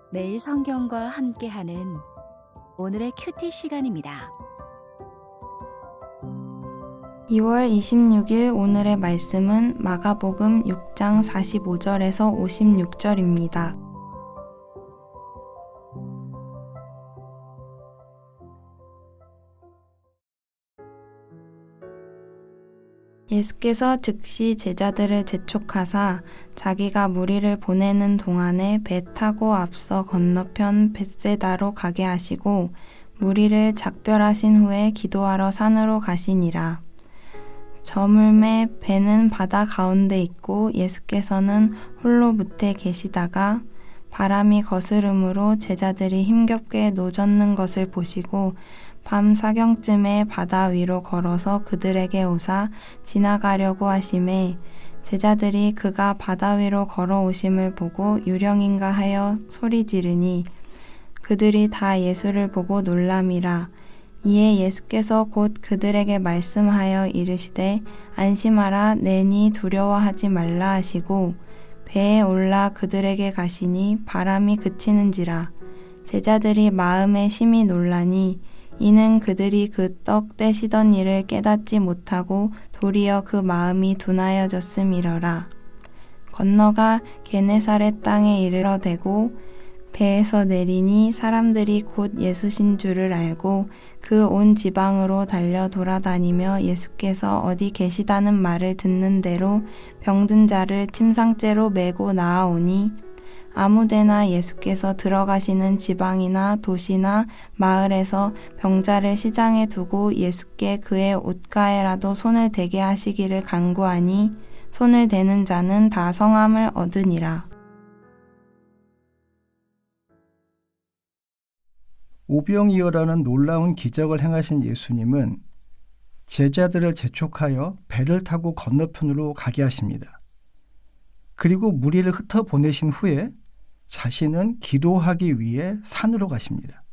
매일 성경과 함께하는 오늘의 큐티 시간입니다. 2월 26일 오늘의 말씀은 마가복음 6장 45절에서 56절입니다. 예수께서 즉시 제자들을 재촉하사 자기가 무리를 보내는 동안에 배 타고 앞서 건너편 벳세다로 가게 하시고 무리를 작별하신 후에 기도하러 산으로 가시니라. 저물매 배는 바다 가운데 있고 예수께서는 홀로 무태 계시다가 바람이 거스름으로 제자들이 힘겹게 노젓는 것을 보시고 밤 사경쯤에 바다 위로 걸어서 그들에게 오사 지나가려고 하심에 제자들이 그가 바다 위로 걸어오심을 보고 유령인가 하여 소리 지르니 그들이 다 예수를 보고 놀람이라. 이에 예수께서 곧 그들에게 말씀하여 이르시되 안심하라 내니 두려워하지 말라 하시고 배에 올라 그들에게 가시니 바람이 그치는지라. 제자들이 마음에 심히 놀라니 이는 그들이 그 떡 떼시던 일을 깨닫지 못하고 도리어 그 마음이 둔하여졌음이러라. 건너가 게네사렛 땅에 이르러대고 배에서 내리니 사람들이 곧 예수신 줄을 알고 그 온 지방으로 달려 돌아다니며 예수께서 어디 계시다는 말을 듣는 대로 병든 자를 침상째로 메고 나아오니 아무데나 예수께서 들어가시는 지방이나 도시나 마을에서 병자를 시장에 두고 예수께 그의 옷가에라도 손을 대게 하시기를 간구하니 손을 대는 자는 다 성함을 얻으니라. 오병이어라는 놀라운 기적을 행하신 예수님은 제자들을 재촉하여 배를 타고 건너편으로 가게 하십니다. 그리고 무리를 흩어보내신 후에 자신은 기도하기 위해 산으로 가십니다.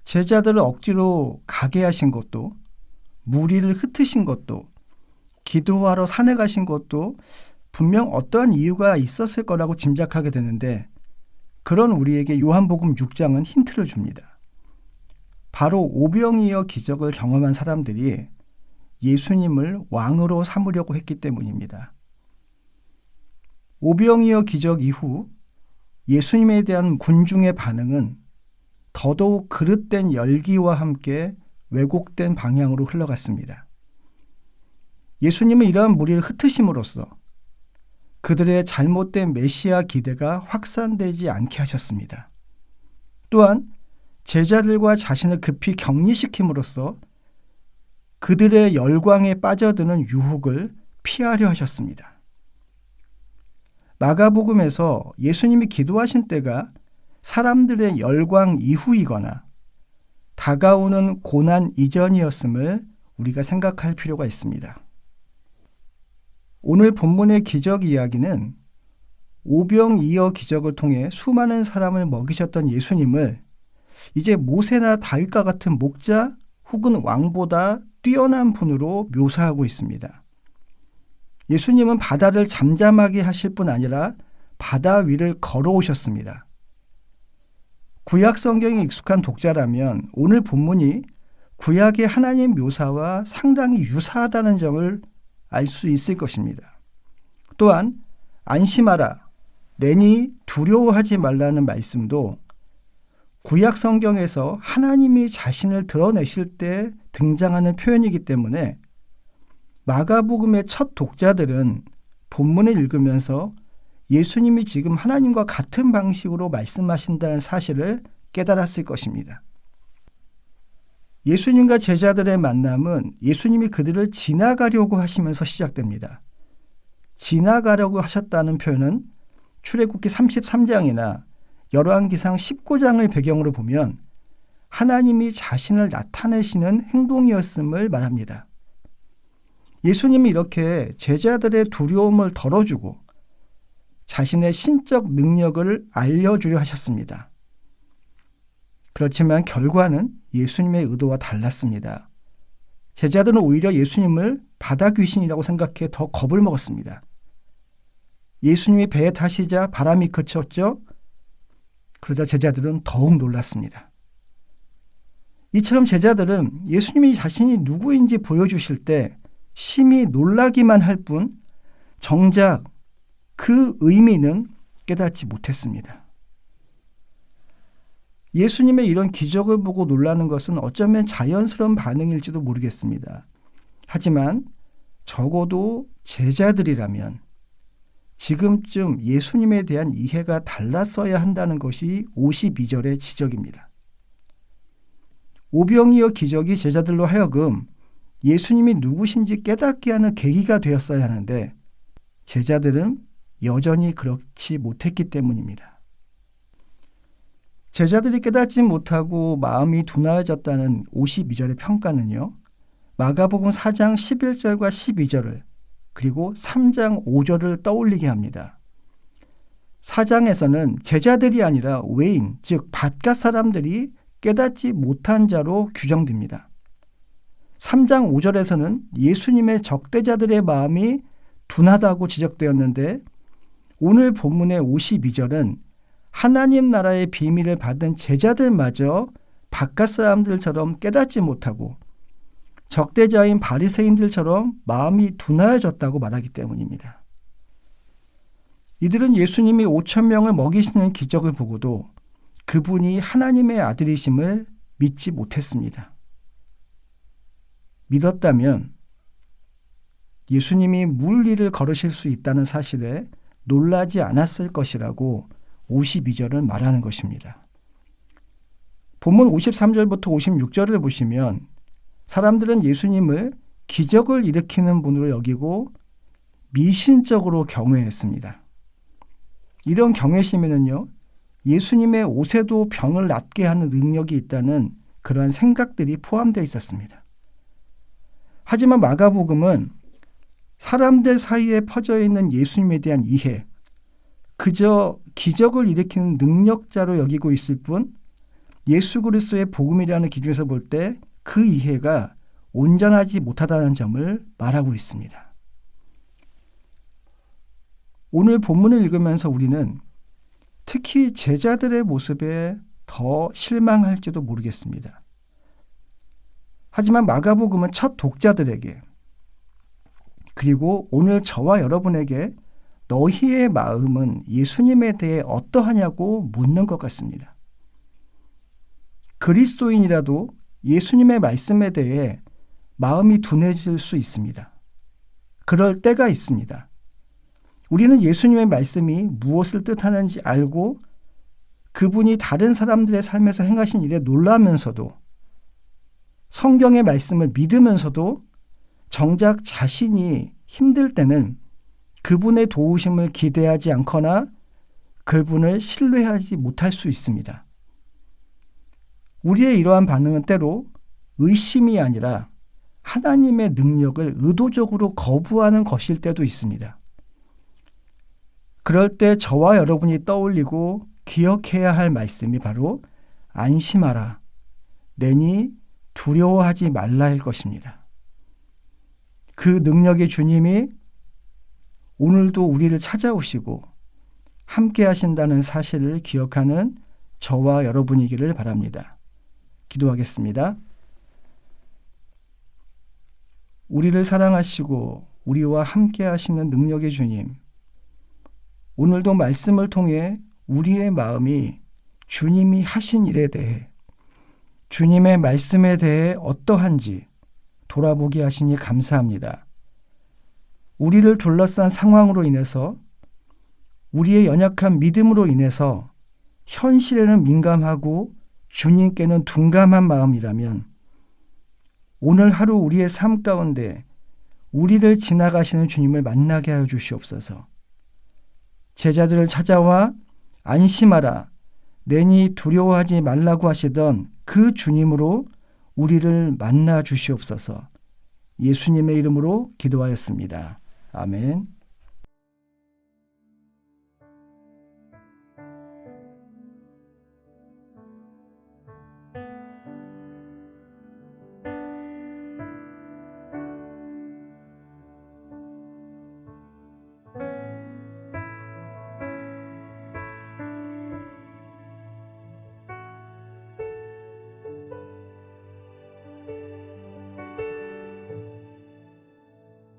제자들을 억지로 가게 하신 것도, 무리를 흩으신 것도, 기도하러 산에 가신 것도 분명 어떠한 이유가 있었을 거라고 짐작하게 되는데 그런 우리에게 요한복음 6장은 힌트를 줍니다. 바로 오병이어 기적을 경험한 사람들이 예수님을 왕으로 삼으려고 했기 때문입니다. 오병이어 기적 이후 예수님에 대한 군중의 반응은 더더욱 그릇된 열기와 함께 왜곡된 방향으로 흘러갔습니다. 예수님은 이러한 무리를 흩으심으로써 그들의 잘못된 메시아 기대가 확산되지 않게 하셨습니다. 또한 제자들과 자신을 급히 격리시킴으로써 그들의 열광에 빠져드는 유혹을 피하려 하셨습니다. 마가복음에서 예수님이 기도하신 때가 사람들의 열광 이후이거나 다가오는 고난 이전이었음을 우리가 생각할 필요가 있습니다. 오늘 본문의 기적 이야기는 오병이어 기적을 통해 수많은 사람을 먹이셨던 예수님을 이제 모세나 다윗과 같은 목자 혹은 왕보다 뛰어난 분으로 묘사하고 있습니다. 예수님은 바다를 잠잠하게 하실 뿐 아니라 바다 위를 걸어오셨습니다. 구약 성경에 익숙한 독자라면 오늘 본문이 구약의 하나님 묘사와 상당히 유사하다는 점을 알 수 있을 것입니다. 또한 안심하라, 내니 두려워하지 말라는 말씀도 구약 성경에서 하나님이 자신을 드러내실 때 등장하는 표현이기 때문에 마가복음의 첫 독자들은 본문을 읽으면서 예수님이 지금 하나님과 같은 방식으로 말씀하신다는 사실을 깨달았을 것입니다. 예수님과 제자들의 만남은 예수님이 그들을 지나가려고 하시면서 시작됩니다. 지나가려고 하셨다는 표현은 출애굽기 33장이나 열왕기상 19장을 배경으로 보면 하나님이 자신을 나타내시는 행동이었음을 말합니다. 예수님이 이렇게 제자들의 두려움을 덜어주고 자신의 신적 능력을 알려주려 하셨습니다. 그렇지만 결과는 예수님의 의도와 달랐습니다. 제자들은 오히려 예수님을 바다 귀신이라고 생각해 더 겁을 먹었습니다. 예수님이 배에 타시자 바람이 그쳤죠. 그러자 제자들은 더욱 놀랐습니다. 이처럼 제자들은 예수님이 자신이 누구인지 보여주실 때 심히 놀라기만 할 뿐 정작 그 의미는 깨닫지 못했습니다. 예수님의 이런 기적을 보고 놀라는 것은 어쩌면 자연스러운 반응일지도 모르겠습니다. 하지만 적어도 제자들이라면 지금쯤 예수님에 대한 이해가 달랐어야 한다는 것이 52절의 지적입니다. 오병이어 기적이 제자들로 하여금 예수님이 누구신지 깨닫게 하는 계기가 되었어야 하는데 제자들은 여전히 그렇지 못했기 때문입니다. 제자들이 깨닫지 못하고 마음이 둔하여졌다는 52절의 평가는요. 마가복음 4장 11절과 12절을 그리고 3장 5절을 떠올리게 합니다. 4장에서는 제자들이 아니라 외인, 즉 바깥 사람들이 깨닫지 못한 자로 규정됩니다. 3장 5절에서는 예수님의 적대자들의 마음이 둔하다고 지적되었는데 오늘 본문의 52절은 하나님 나라의 비밀을 받은 제자들마저 바깥 사람들처럼 깨닫지 못하고 적대자인 바리새인들처럼 마음이 둔하여졌다고 말하기 때문입니다. 이들은 예수님이 5천 명을 먹이시는 기적을 보고도 그분이 하나님의 아들이심을 믿지 못했습니다. 믿었다면 예수님이 물 위를 걸으실 수 있다는 사실에 놀라지 않았을 것이라고 52절은 말하는 것입니다. 본문 53절부터 56절을 보시면 사람들은 예수님을 기적을 일으키는 분으로 여기고 미신적으로 경외했습니다. 이런 경외심에는요, 예수님의 옷에도 병을 낫게 하는 능력이 있다는 그러한 생각들이 포함되어 있었습니다. 하지만 마가복음은 사람들 사이에 퍼져 있는 예수님에 대한 이해, 그저 기적을 일으키는 능력자로 여기고 있을 뿐 예수 그리스도의 복음이라는 기준에서 볼 때 그 이해가 온전하지 못하다는 점을 말하고 있습니다. 오늘 본문을 읽으면서 우리는 특히 제자들의 모습에 더 실망할지도 모르겠습니다. 하지만 마가복음은 첫 독자들에게 그리고 오늘 저와 여러분에게 너희의 마음은 예수님에 대해 어떠하냐고 묻는 것 같습니다. 그리스도인이라도 예수님의 말씀에 대해 마음이 둔해질 수 있습니다. 그럴 때가 있습니다. 우리는 예수님의 말씀이 무엇을 뜻하는지 알고 그분이 다른 사람들의 삶에서 행하신 일에 놀라면서도 성경의 말씀을 믿으면서도 정작 자신이 힘들 때는 그분의 도우심을 기대하지 않거나 그분을 신뢰하지 못할 수 있습니다. 우리의 이러한 반응은 때로 의심이 아니라 하나님의 능력을 의도적으로 거부하는 것일 때도 있습니다. 그럴 때 저와 여러분이 떠올리고 기억해야 할 말씀이 바로 안심하라, 내니 두려워하지 말라일 것입니다. 그 능력의 주님이 오늘도 우리를 찾아오시고 함께 하신다는 사실을 기억하는 저와 여러분이기를 바랍니다. 기도하겠습니다. 우리를 사랑하시고 우리와 함께 하시는 능력의 주님, 오늘도 말씀을 통해 우리의 마음이 주님이 하신 일에 대해, 주님의 말씀에 대해 어떠한지 돌아보게 하시니 감사합니다. 우리를 둘러싼 상황으로 인해서, 우리의 연약한 믿음으로 인해서 현실에는 민감하고 주님께는 둔감한 마음이라면 오늘 하루 우리의 삶 가운데 우리를 지나가시는 주님을 만나게 하여 주시옵소서. 제자들을 찾아와 안심하라, 내니 두려워하지 말라고 하시던 그 주님으로 우리를 만나 주시옵소서. 예수님의 이름으로 기도하였습니다. 아멘.